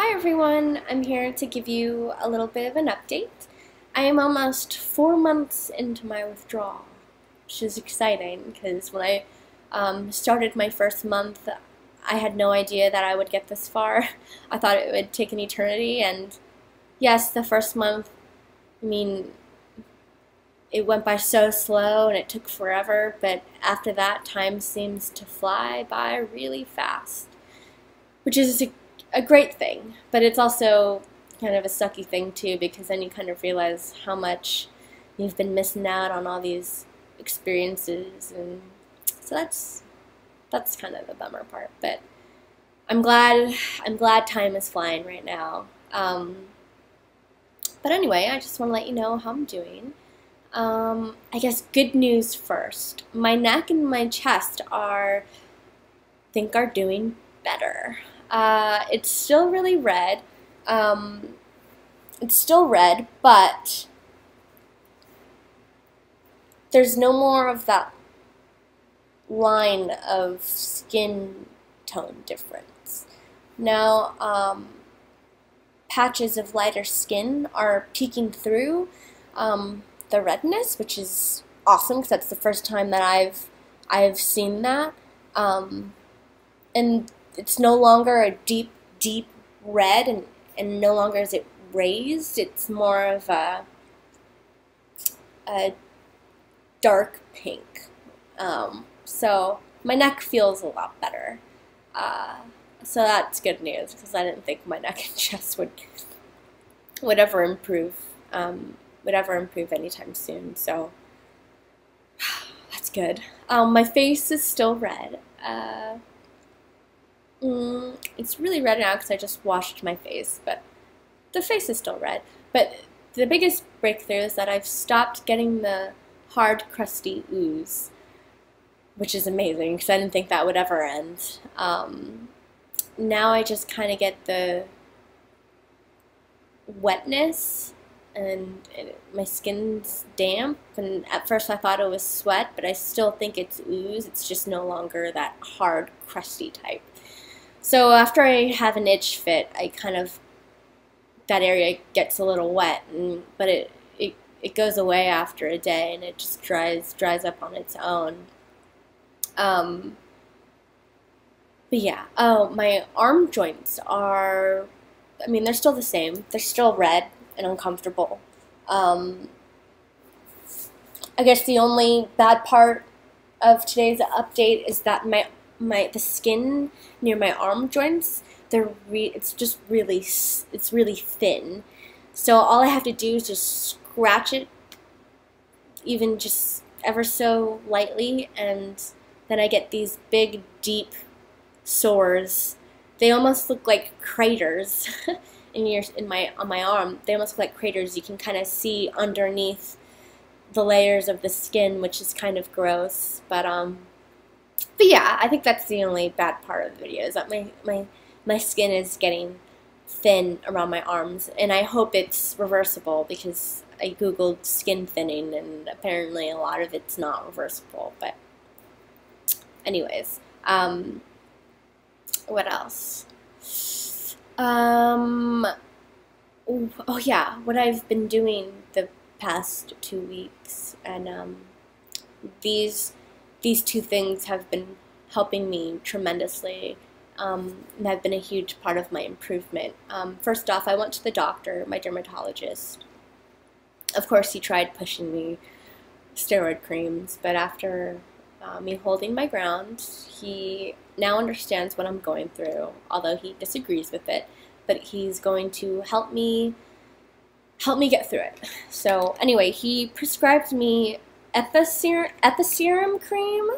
Hi everyone, I'm here to give you a little bit of an update. I am almost 4 months into my withdrawal, which is exciting because when I started my first month, I had no idea that I would get this far. I thought it would take an eternity, and yes, the first month, it went by so slow and it took forever, but after that, time seems to fly by really fast, which is a great thing, but it's also kind of a sucky thing too, because then you kind of realize how much you've been missing out on all these experiences, and so that's kind of the bummer part. But I'm glad time is flying right now. But anyway, I just want to let you know how I'm doing. I guess good news first. My neck and my chest are doing better. It's still really red. It's still red, but there's no more of that line of skin tone difference. Now, patches of lighter skin are peeking through the redness, which is awesome because that's the first time that I've seen that. And it's no longer a deep, deep red, and no longer is it raised. It's more of a dark pink. So my neck feels a lot better. So that's good news, because I didn't think my neck and chest would ever improve anytime soon. So that's good. My face is still red. It's really red now because I just washed my face, but the face is still red. But the biggest breakthrough is that I've stopped getting the hard, crusty ooze, which is amazing because I didn't think that would ever end. Now I just kind of get the wetness, and my skin's damp, and at first I thought it was sweat, but I still think it's ooze. It's just no longer that hard, crusty type. So after I have an itch fit, that area gets a little wet, but it goes away after a day, and it just dries up on its own. But yeah, my arm joints are, they're still the same. They're still red and uncomfortable. I guess the only bad part of today's update is that the skin near my arm joints, it's really thin. So all I have to do is just scratch it, even just ever so lightly, and then I get these big, deep sores. They almost look like craters on my arm. They almost look like craters. You can kind of see underneath the layers of the skin, which is kind of gross. But yeah, I think that's the only bad part of the video, is that my skin is getting thin around my arms, and I hope it's reversible, because I googled skin thinning and apparently a lot of it's not reversible. But anyways, what else? Oh yeah, what I've been doing the past 2 weeks, and these two things have been helping me tremendously, and have been a huge part of my improvement. First off, I went to the doctor, my dermatologist. Of course, he tried pushing me steroid creams, but after me holding my ground, he now understands what I'm going through, although he disagrees with it, but he's going to help me get through it. So anyway, he prescribed me Episerum cream.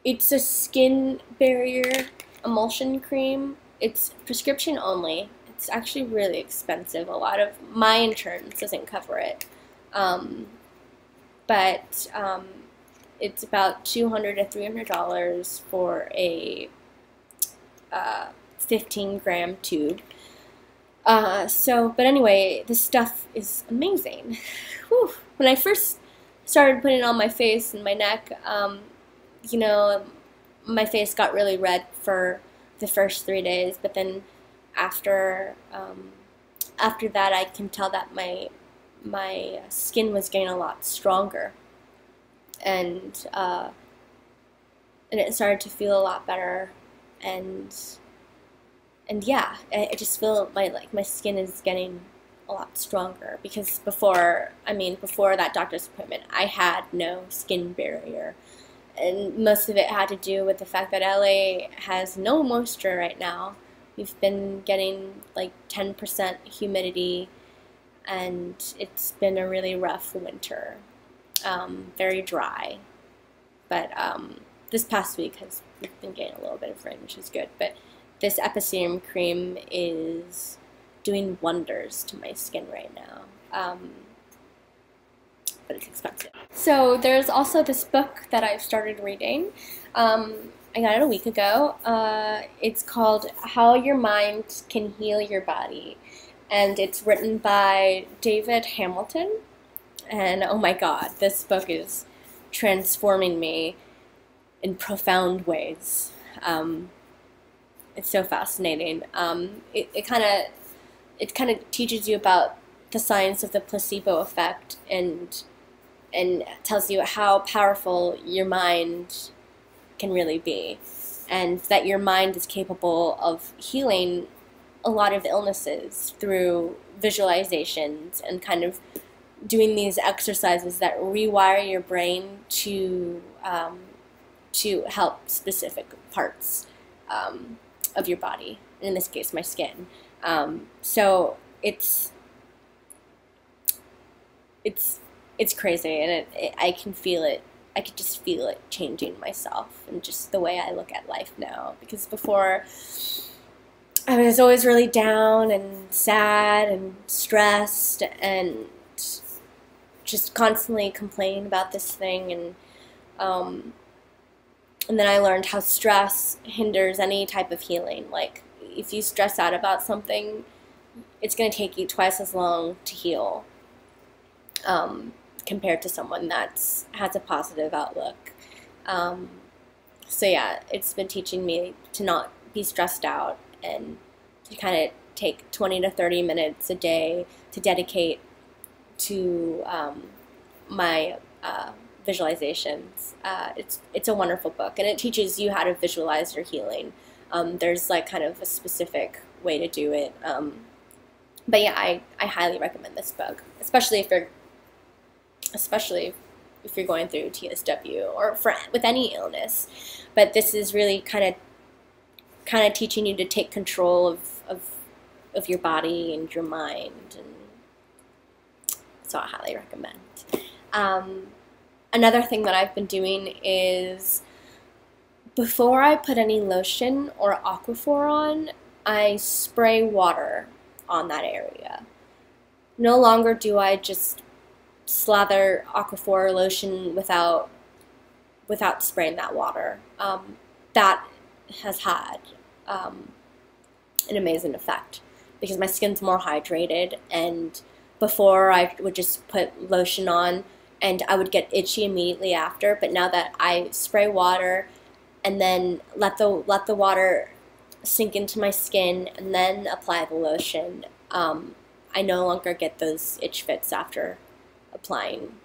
It's a skin barrier emulsion cream. It's prescription only. It's actually really expensive. A lot of my insurance doesn't cover it. But it's about $200 to $300 for a 15-gram tube. But anyway, this stuff is amazing. Whew. When I first started putting it on my face and my neck, my face got really red for the first 3 days, but then after after that, I can tell that my skin was getting a lot stronger, and it started to feel a lot better, and yeah, I just feel my skin is getting a lot stronger, because before that doctor's appointment, I had no skin barrier, and most of it had to do with the fact that LA has no moisture right now. We've been getting like 10% humidity, and it's been a really rough winter, very dry, but this past week we've been getting a little bit of rain, which is good, but this Episerum cream is doing wonders to my skin right now, but it's expensive. So there's also this book that I've started reading. I got it a week ago. It's called How Your Mind Can Heal Your Body, and it's written by David Hamilton, and oh my god, this book is transforming me in profound ways. It's so fascinating. It kind of teaches you about the science of the placebo effect, and tells you how powerful your mind can really be, and that your mind is capable of healing a lot of illnesses through visualizations and kind of doing these exercises that rewire your brain to help specific parts of your body, in this case my skin. So it's crazy, and I can feel it. I could just feel it changing myself and just the way I look at life now. Because before, I was always really down and sad and stressed and just constantly complaining about this thing, and then I learned how stress hinders any type of healing. Like, if you stress out about something, it's going to take you twice as long to heal, compared to someone that has a positive outlook. So yeah, it's been teaching me to not be stressed out, and to kind of take 20 to 30 minutes a day to dedicate to my visualizations. It's a wonderful book, and it teaches you how to visualize your healing. There's like kind of a specific way to do it. But yeah, I highly recommend this book, especially if you're going through TSW or with any illness. But this is really kind of teaching you to take control of your body and your mind, and so I highly recommend. Another thing that I've been doing is, before I put any lotion or Aquaphor on, I spray water on that area. No longer do I just slather Aquaphor lotion without spraying that water. That has had an amazing effect, because my skin's more hydrated, and before I would just put lotion on and I would get itchy immediately after, but now that I spray water and then let the water sink into my skin and then apply the lotion, I no longer get those itch fits after applying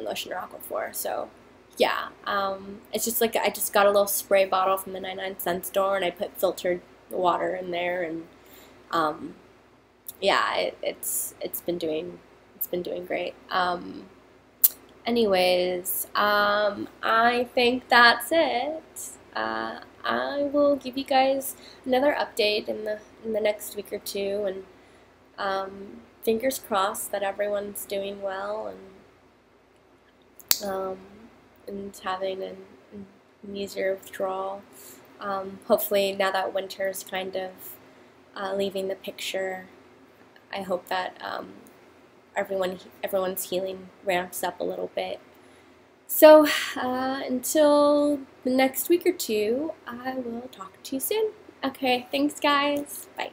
lotion or Aquaphor. So yeah, it's just like I just got a little spray bottle from the 99-cent store, and I put filtered water in there, and yeah, it's been doing great. Anyways, I think that's it. I will give you guys another update in the next week or two, and fingers crossed that everyone's doing well, and having an easier withdrawal. Hopefully, now that winter's kind of leaving the picture, I hope that everyone's healing ramps up a little bit. So until the next week or two, I will talk to you soon. Okay, thanks guys. Bye.